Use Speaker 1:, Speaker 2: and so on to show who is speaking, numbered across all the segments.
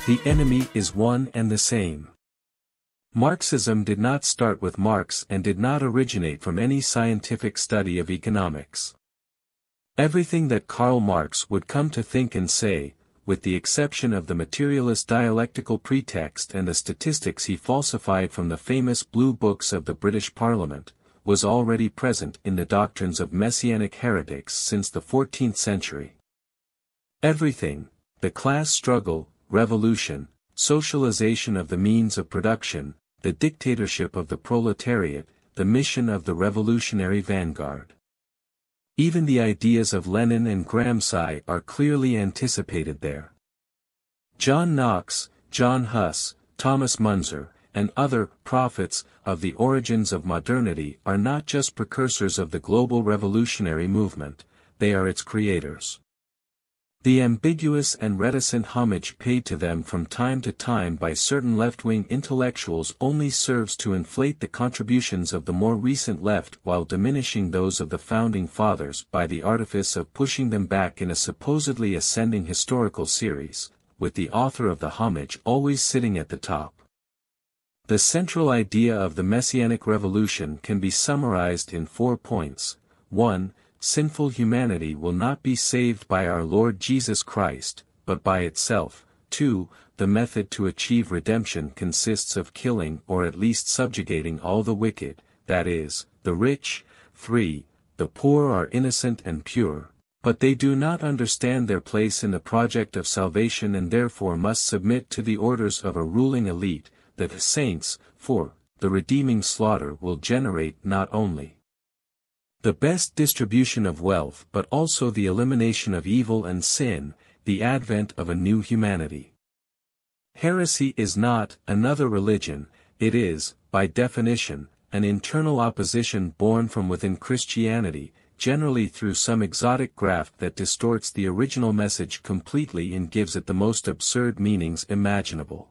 Speaker 1: The enemy is one and the same. Marxism did not start with Marx and did not originate from any scientific study of economics. Everything that Karl Marx would come to think and say, with the exception of the materialist dialectical pretext and the statistics he falsified from the famous blue books of the British Parliament, was already present in the doctrines of messianic heretics since the 14th century. Everything, the class struggle, revolution, socialization of the means of production, the dictatorship of the proletariat, the mission of the revolutionary vanguard. Even the ideas of Lenin and Gramsci are clearly anticipated there. John Knox, John Huss, Thomas Munzer, and other prophets of the origins of modernity are not just precursors of the global revolutionary movement, they are its creators. The ambiguous and reticent homage paid to them from time to time by certain left-wing intellectuals only serves to inflate the contributions of the more recent left while diminishing those of the founding fathers by the artifice of pushing them back in a supposedly ascending historical series, with the author of the homage always sitting at the top. The central idea of the Messianic Revolution can be summarized in 4 points. 1. Sinful humanity will not be saved by our Lord Jesus Christ, but by itself. 2. The method to achieve redemption consists of killing or at least subjugating all the wicked, that is, the rich. 3. The poor are innocent and pure, but they do not understand their place in the project of salvation and therefore must submit to the orders of a ruling elite, the saints. 4. The redeeming slaughter will generate not only the best distribution of wealth but also the elimination of evil and sin, the advent of a new humanity. Heresy is not another religion, it is, by definition, an internal opposition born from within Christianity, generally through some exotic graft that distorts the original message completely and gives it the most absurd meanings imaginable.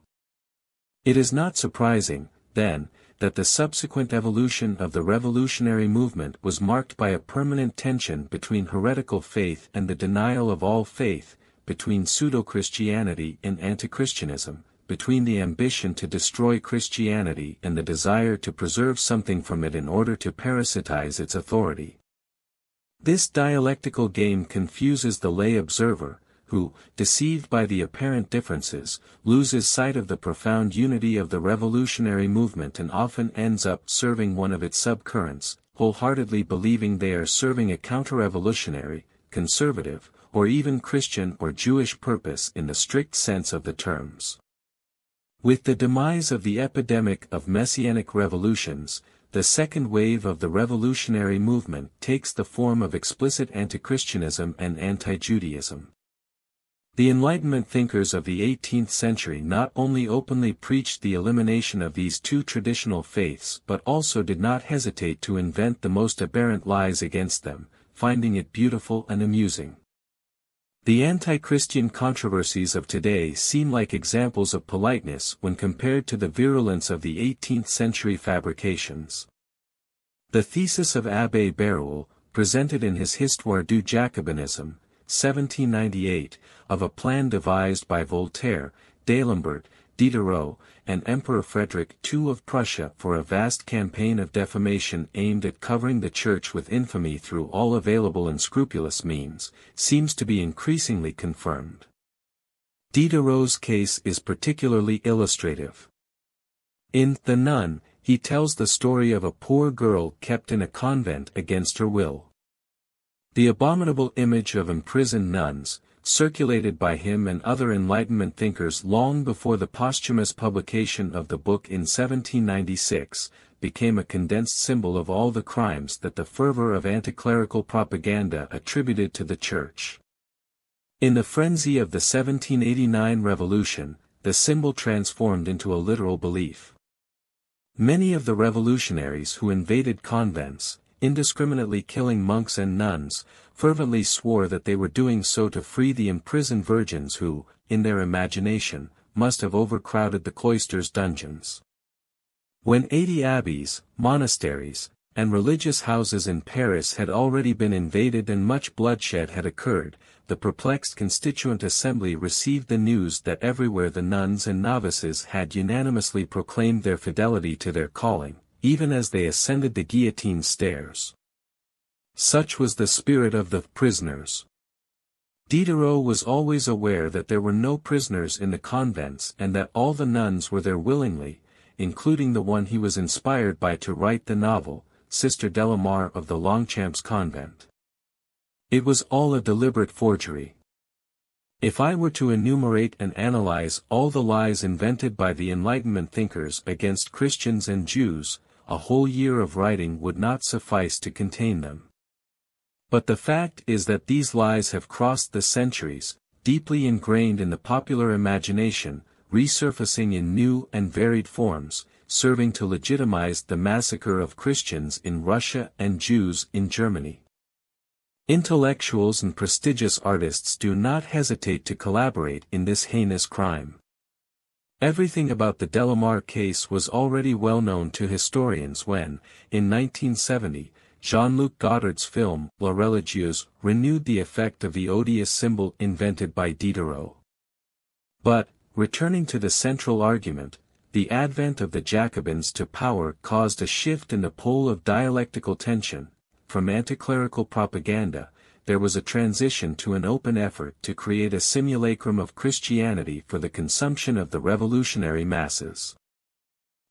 Speaker 1: It is not surprising, then, that the subsequent evolution of the revolutionary movement was marked by a permanent tension between heretical faith and the denial of all faith, between pseudo-Christianity and anti-Christianism, between the ambition to destroy Christianity and the desire to preserve something from it in order to parasitize its authority. This dialectical game confuses the lay observer, who, deceived by the apparent differences, loses sight of the profound unity of the revolutionary movement and often ends up serving one of its subcurrents, wholeheartedly believing they are serving a counter-revolutionary, conservative, or even Christian or Jewish purpose in the strict sense of the terms. With the demise of the epidemic of messianic revolutions, the second wave of the revolutionary movement takes the form of explicit anti-Christianism and anti-Judaism. The Enlightenment thinkers of the 18th century not only openly preached the elimination of these two traditional faiths but also did not hesitate to invent the most aberrant lies against them, finding it beautiful and amusing. The anti-Christian controversies of today seem like examples of politeness when compared to the virulence of the 18th century fabrications. The thesis of Abbé Bérulle, presented in his Histoire du Jacobinisme, 1798, of a plan devised by Voltaire, D'Alembert, Diderot, and Emperor Frederick II of Prussia for a vast campaign of defamation aimed at covering the Church with infamy through all available unscrupulous means, seems to be increasingly confirmed. Diderot's case is particularly illustrative. In The Nun, he tells the story of a poor girl kept in a convent against her will. The abominable image of imprisoned nuns, circulated by him and other Enlightenment thinkers long before the posthumous publication of the book in 1796, became a condensed symbol of all the crimes that the fervor of anti-clerical propaganda attributed to the Church. In the frenzy of the 1789 revolution, the symbol transformed into a literal belief. Many of the revolutionaries who invaded convents, indiscriminately killing monks and nuns, fervently swore that they were doing so to free the imprisoned virgins who, in their imagination, must have overcrowded the cloister's dungeons. When 80 abbeys, monasteries, and religious houses in Paris had already been invaded and much bloodshed had occurred, the perplexed Constituent Assembly received the news that everywhere the nuns and novices had unanimously proclaimed their fidelity to their calling, even as they ascended the guillotine stairs. Such was the spirit of the prisoners. Diderot was always aware that there were no prisoners in the convents and that all the nuns were there willingly, including the one he was inspired by to write the novel, Sister Delamare of the Longchamps Convent. It was all a deliberate forgery. If I were to enumerate and analyze all the lies invented by the Enlightenment thinkers against Christians and Jews, a whole year of writing would not suffice to contain them. But the fact is that these lies have crossed the centuries, deeply ingrained in the popular imagination, resurfacing in new and varied forms, serving to legitimize the massacre of Christians in Russia and Jews in Germany. Intellectuals and prestigious artists do not hesitate to collaborate in this heinous crime. Everything about the Delamare case was already well known to historians when, in 1970, Jean-Luc Godard's film La Religieuse renewed the effect of the odious symbol invented by Diderot. But, returning to the central argument, the advent of the Jacobins to power caused a shift in the pole of dialectical tension. From anticlerical propaganda, there was a transition to an open effort to create a simulacrum of Christianity for the consumption of the revolutionary masses.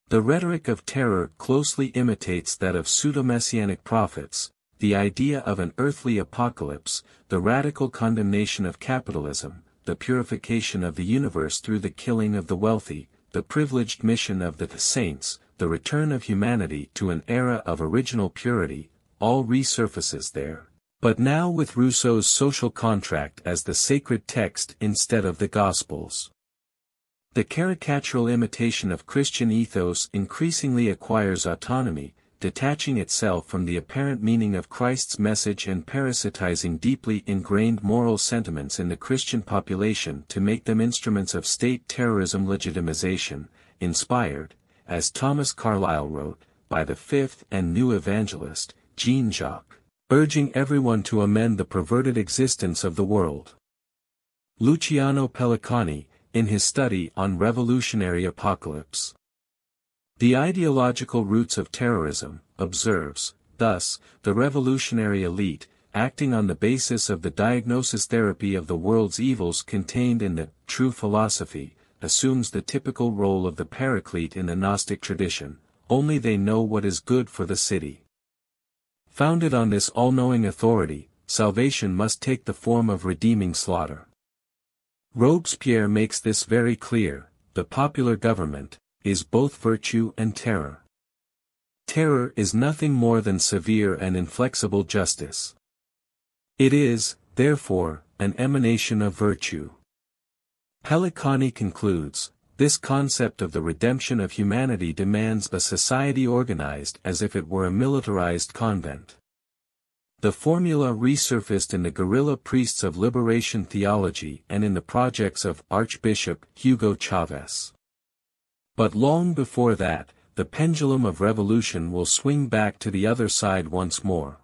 Speaker 1: The rhetoric of terror closely imitates that of pseudo-messianic prophets, the idea of an earthly apocalypse, the radical condemnation of capitalism, the purification of the universe through the killing of the wealthy, the privileged mission of the saints, the return of humanity to an era of original purity, all resurfaces there, but now with Rousseau's social contract as the sacred text instead of the Gospels. The caricatural imitation of Christian ethos increasingly acquires autonomy, detaching itself from the apparent meaning of Christ's message and parasitizing deeply ingrained moral sentiments in the Christian population to make them instruments of state terrorism legitimization, inspired, as Thomas Carlyle wrote, by the fifth and new evangelist, Jean-Jacques, urging everyone to amend the perverted existence of the world. Luciano Pellicani, in his study on revolutionary apocalypse, the ideological roots of terrorism, observes, thus, the revolutionary elite, acting on the basis of the diagnosis therapy of the world's evils contained in the true philosophy, assumes the typical role of the paraclete in the Gnostic tradition, only they know what is good for the city. Founded on this all-knowing authority, salvation must take the form of redeeming slaughter. Robespierre makes this very clear: the popular government is both virtue and terror. Terror is nothing more than severe and inflexible justice. It is, therefore, an emanation of virtue. Pellicani concludes, this concept of the redemption of humanity demands a society organized as if it were a militarized convent. The formula resurfaced in the guerrilla priests of liberation theology and in the projects of Archbishop Hugo Chavez. But long before that, the pendulum of revolution will swing back to the other side once more.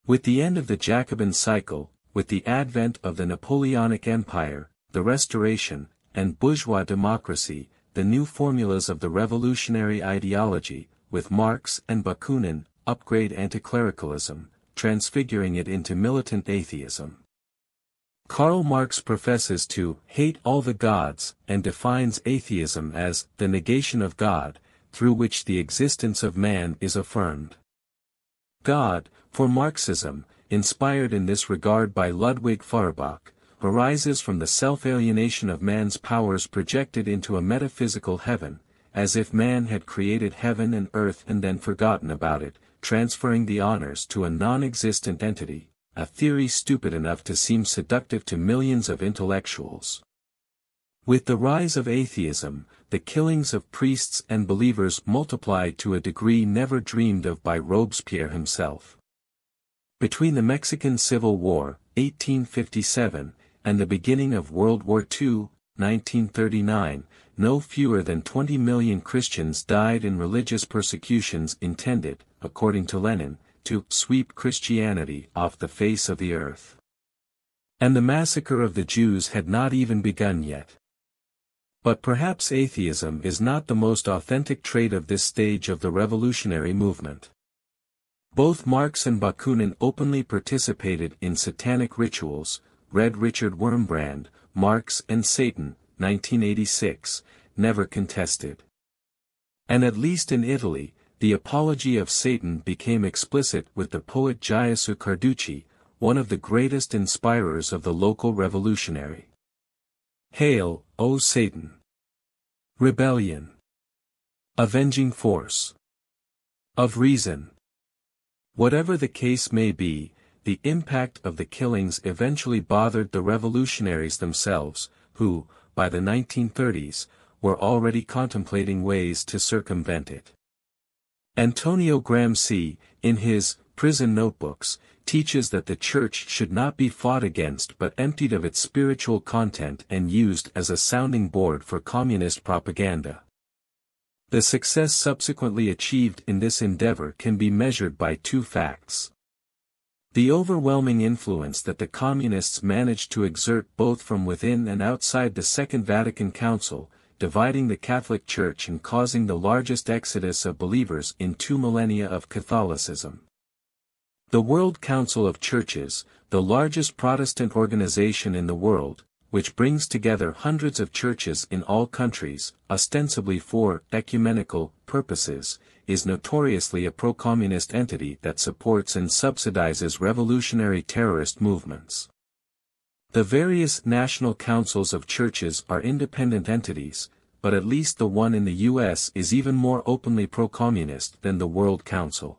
Speaker 1: With the end of the Jacobin cycle, with the advent of the Napoleonic Empire, the Restoration, and bourgeois democracy, the new formulas of the revolutionary ideology, with Marx and Bakunin, upgrade anticlericalism, transfiguring it into militant atheism. Karl Marx professes to hate all the gods and defines atheism as the negation of God, through which the existence of man is affirmed. God, for Marxism, inspired in this regard by Ludwig Feuerbach, arises from the self-alienation of man's powers projected into a metaphysical heaven, as if man had created heaven and earth and then forgotten about it, transferring the honors to a non-existent entity, a theory stupid enough to seem seductive to millions of intellectuals. With the rise of atheism, the killings of priests and believers multiplied to a degree never dreamed of by Robespierre himself. Between the Mexican Civil War, 1857, and the beginning of World War II, 1939, no fewer than 20 million Christians died in religious persecutions intended, according to Lenin, to sweep Christianity off the face of the earth. And the massacre of the Jews had not even begun yet. But perhaps atheism is not the most authentic trait of this stage of the revolutionary movement. Both Marx and Bakunin openly participated in satanic rituals, read Richard Wurmbrand, Marx and Satan, 1986, never contested. And at least in Italy, the apology of Satan became explicit with the poet Gaius Carducci, one of the greatest inspirers of the local revolutionary. Hail, O Satan! Rebellion! Avenging force! Of reason! Whatever the case may be, the impact of the killings eventually bothered the revolutionaries themselves, who, by the 1930s, were already contemplating ways to circumvent it. Antonio Gramsci, in his Prison Notebooks, teaches that the church should not be fought against but emptied of its spiritual content and used as a sounding board for communist propaganda. The success subsequently achieved in this endeavor can be measured by two facts. The overwhelming influence that the communists managed to exert both from within and outside the Second Vatican Council, dividing the Catholic Church and causing the largest exodus of believers in 2 millennia of Catholicism. The World Council of Churches, the largest Protestant organization in the world, which brings together hundreds of churches in all countries, ostensibly for ecumenical purposes, is notoriously a pro-communist entity that supports and subsidizes revolutionary terrorist movements. The various national councils of churches are independent entities, but at least the one in the US is even more openly pro-communist than the World Council.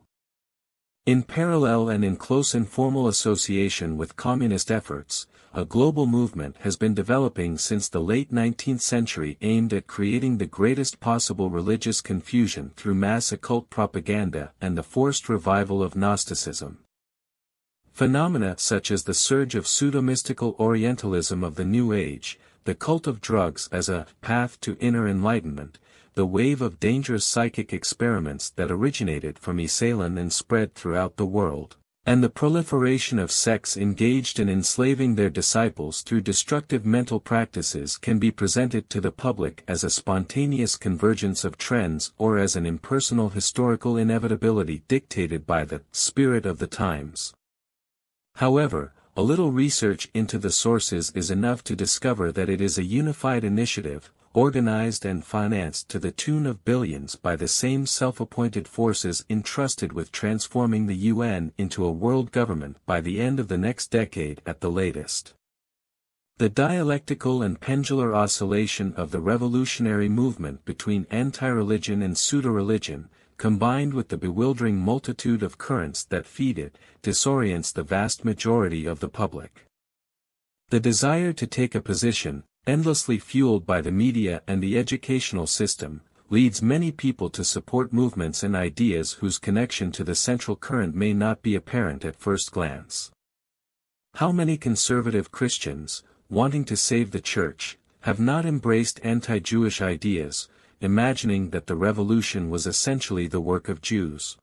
Speaker 1: In parallel and in close informal association with communist efforts, a global movement has been developing since the late 19th century aimed at creating the greatest possible religious confusion through mass occult propaganda and the forced revival of Gnosticism. Phenomena such as the surge of pseudo-mystical Orientalism of the New Age, the cult of drugs as a path to inner enlightenment, the wave of dangerous psychic experiments that originated from Esalen and spread throughout the world, and the proliferation of sects engaged in enslaving their disciples through destructive mental practices can be presented to the public as a spontaneous convergence of trends or as an impersonal historical inevitability dictated by the spirit of the times. However, a little research into the sources is enough to discover that it is a unified initiative, organized and financed to the tune of billions by the same self-appointed forces entrusted with transforming the UN into a world government by the end of the next decade at the latest. The dialectical and pendular oscillation of the revolutionary movement between anti-religion and pseudo-religion, combined with the bewildering multitude of currents that feed it, disorients the vast majority of the public. The desire to take a position, endlessly fueled by the media and the educational system, leads many people to support movements and ideas whose connection to the central current may not be apparent at first glance. How many conservative Christians, wanting to save the church, have not embraced anti-Jewish ideas, imagining that the revolution was essentially the work of Jews?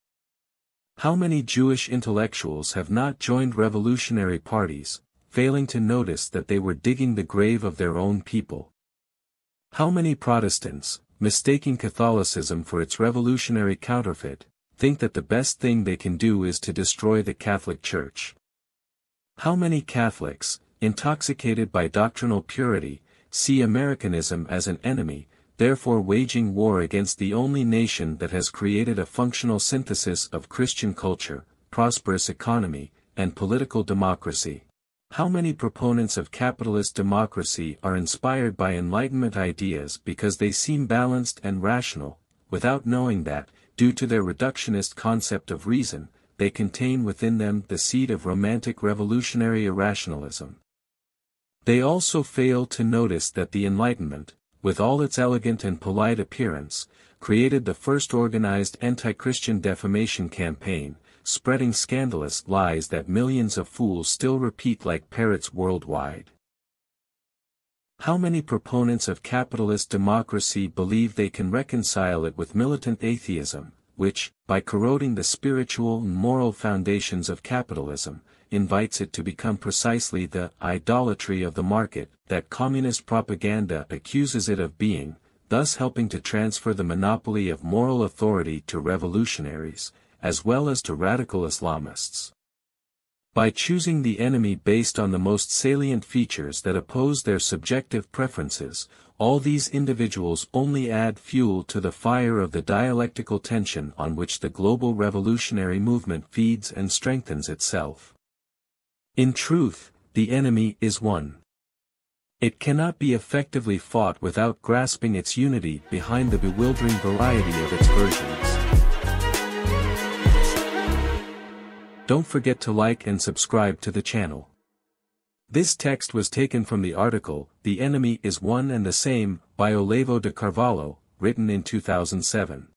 Speaker 1: How many Jewish intellectuals have not joined revolutionary parties, failing to notice that they were digging the grave of their own people? How many Protestants, mistaking Catholicism for its revolutionary counterfeit, think that the best thing they can do is to destroy the Catholic Church? How many Catholics, intoxicated by doctrinal purity, see Americanism as an enemy, therefore waging war against the only nation that has created a functional synthesis of Christian culture, prosperous economy, and political democracy? How many proponents of capitalist democracy are inspired by Enlightenment ideas because they seem balanced and rational, without knowing that, due to their reductionist concept of reason, they contain within them the seed of romantic revolutionary irrationalism? They also fail to notice that the Enlightenment, with all its elegant and polite appearance, created the first organized anti-Christian defamation campaign, spreading scandalous lies that millions of fools still repeat like parrots worldwide. How many proponents of capitalist democracy believe they can reconcile it with militant atheism, which, by corroding the spiritual and moral foundations of capitalism, invites it to become precisely the idolatry of the market that communist propaganda accuses it of being, thus helping to transfer the monopoly of moral authority to revolutionaries, as well as to radical Islamists. By choosing the enemy based on the most salient features that oppose their subjective preferences, all these individuals only add fuel to the fire of the dialectical tension on which the global revolutionary movement feeds and strengthens itself. In truth, the enemy is one. It cannot be effectively fought without grasping its unity behind the bewildering variety of its versions. Don't forget to like and subscribe to the channel. This text was taken from the article, "The Enemy is One and the Same," by Olavo de Carvalho, written in 2007.